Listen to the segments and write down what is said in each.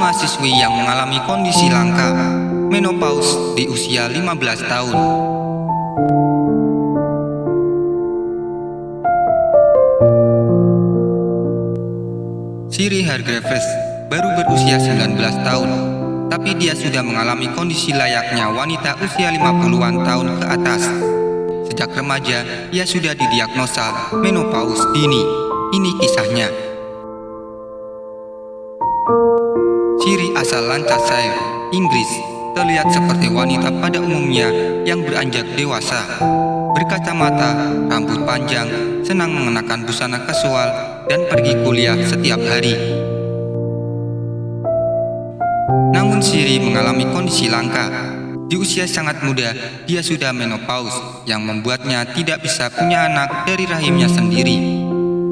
mahasiswi yang mengalami kondisi langka, menopause di usia 15 tahun. Siri Hargreaves baru berusia 19 tahun, tapi dia sudah mengalami kondisi layaknya wanita usia 50-an tahun ke atas. Sejak remaja, ia sudah didiagnosa menopause dini. Ini kisahnya. Siri asal Lancashire, Inggris, terlihat seperti wanita pada umumnya yang beranjak dewasa. Berkacamata, rambut panjang, senang mengenakan busana kasual, dan pergi kuliah setiap hari. Namun Siri mengalami kondisi langka. Di usia sangat muda, dia sudah menopause yang membuatnya tidak bisa punya anak dari rahimnya sendiri.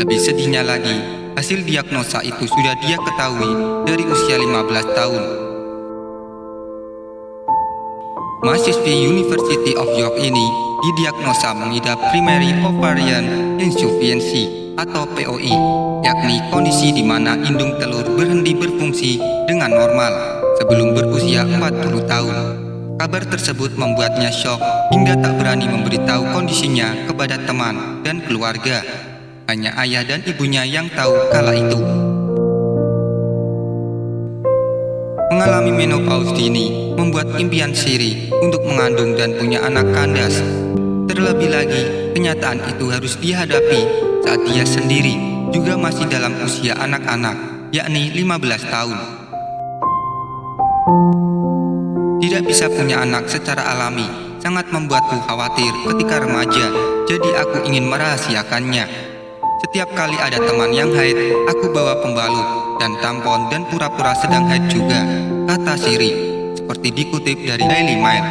Lebih sedihnya lagi, hasil diagnosa itu sudah dia ketahui dari usia 15 tahun. Mahasiswi University of York ini didiagnosa mengidap Primary Ovarian Insufficiency atau POI, yakni kondisi di mana indung telur berhenti berfungsi dengan normal sebelum berusia 40 tahun. Kabar tersebut membuatnya syok hingga tak berani memberitahu kondisinya kepada teman dan keluarga. Hanya ayah dan ibunya yang tahu kala itu. Mengalami menopause dini membuat impian Siri untuk mengandung dan punya anak kandas. Terlebih lagi, kenyataan itu harus dihadapi saat dia sendiri juga masih dalam usia anak-anak, yakni 15 tahun. Tidak bisa punya anak secara alami sangat membuatku khawatir ketika remaja, jadi aku ingin merahasiakannya. Setiap kali ada teman yang haid, aku bawa pembalut dan tampon dan pura-pura sedang haid juga, kata Siri, seperti dikutip dari Daily Mail.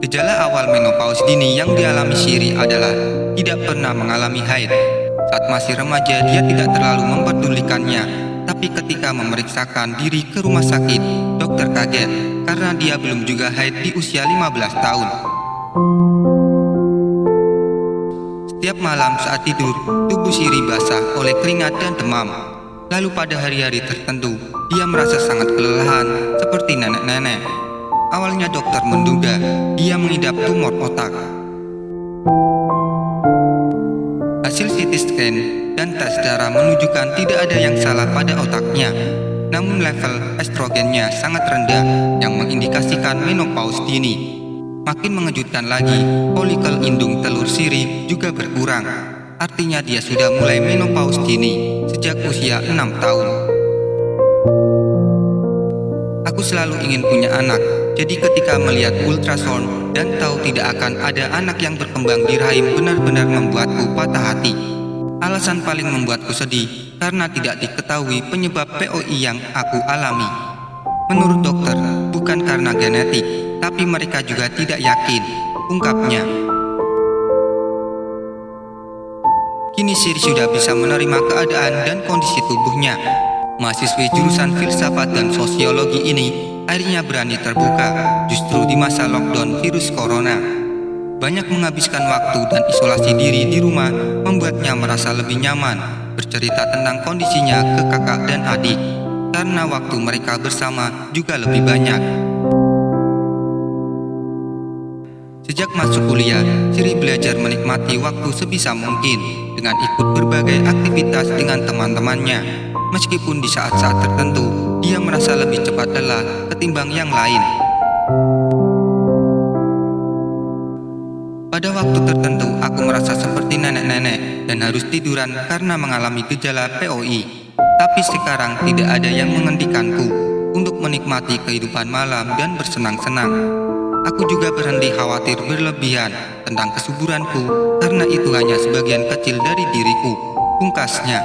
Gejala awal menopause dini yang dialami Siri adalah tidak pernah mengalami haid. Saat masih remaja, dia tidak terlalu memperdulikannya, tapi ketika memeriksakan diri ke rumah sakit, dokter kaget karena dia belum juga haid di usia 15 tahun. Setiap malam saat tidur, tubuh Siri basah oleh keringat dan demam. Lalu pada hari-hari tertentu, dia merasa sangat kelelahan seperti nenek-nenek. Awalnya dokter menduga dia mengidap tumor otak. Hasil CT scan dan tes darah menunjukkan tidak ada yang salah pada otaknya. Namun level estrogennya sangat rendah yang mengindikasikan menopause dini. Makin mengejutkan lagi, folikel indung telur Siri juga berkurang. Artinya dia sudah mulai menopause dini sejak usia 6 tahun. Aku selalu ingin punya anak, jadi ketika melihat ultrasound dan tahu tidak akan ada anak yang berkembang di rahim benar-benar membuatku patah hati. Alasan paling membuatku sedih karena tidak diketahui penyebab POI yang aku alami. Menurut dokter, bukan karena genetik, tapi mereka juga tidak yakin, ungkapnya. Kini Siri sudah bisa menerima keadaan dan kondisi tubuhnya. Mahasiswi jurusan filsafat dan sosiologi ini akhirnya berani terbuka justru di masa lockdown virus corona. Banyak menghabiskan waktu dan isolasi diri di rumah membuatnya merasa lebih nyaman bercerita tentang kondisinya ke kakak dan adik, karena waktu mereka bersama juga lebih banyak. Sejak masuk kuliah, Siri belajar menikmati waktu sebisa mungkin dengan ikut berbagai aktivitas dengan teman-temannya. Meskipun di saat-saat tertentu, dia merasa lebih cepat lelah ketimbang yang lain. Pada waktu tertentu, aku merasa seperti nenek-nenek dan harus tiduran karena mengalami gejala POI. Tapi sekarang tidak ada yang menghentikanku untuk menikmati kehidupan malam dan bersenang-senang. Aku juga berhenti khawatir berlebihan tentang kesuburanku karena itu hanya sebagian kecil dari diriku, pungkasnya.